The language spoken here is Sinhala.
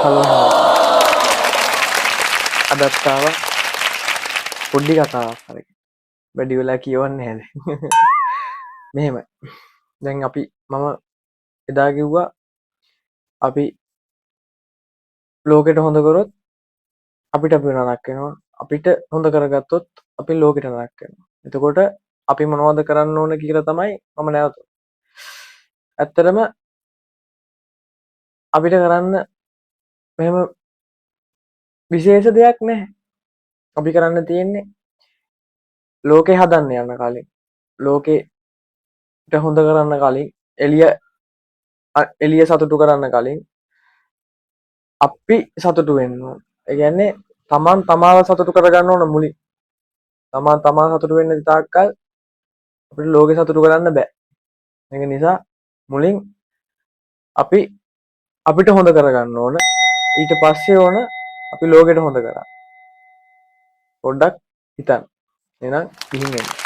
හලෝ අදත් ආවා පොඩි කතාවක් හරි වැඩි වෙලා කියවන්නේ නැහැ මෙහෙම දැන් අපි මම එදා කිව්වා අපි ලෝකෙට හොඳ කරොත් අපිට අපි නරක වෙනවා අපිට හොඳ කරගත්තොත් අපි ලෝකෙට නරක වෙනවා එතකොට අපි මොනවද කරන්න ඕන කියලා තමයි මම නැවතුනේ ඇත්තටම අපිට කරන්න මෙහෙම විශේෂ දෙයක් නැහැ අපි කරන්න තියෙන්නේ ලෝකේ හදන්න යන කලින් ලෝකෙට හොඳ කරන්න කලින් එළිය සතුටු කරන්න කලින් අපි සතුටු වෙන්න ඕන. ඒ කියන්නේ තමන් තමාව සතුටු කරගන්න ඕන මුලින්. තමන් තමා සතුටු වෙන්න තාක්කල් අපිට ලෝකේ සතුටු කරන්න බෑ. ඒක නිසා මුලින් අපි අපිට හොඳ කරගන්න ඕන. ඊට පස්සේ ඕන අපි ලෝකෙට හොඳ කරන්න. පොඩ්ඩක් හිතන්න. එහෙනම් ගිහින් එන්න.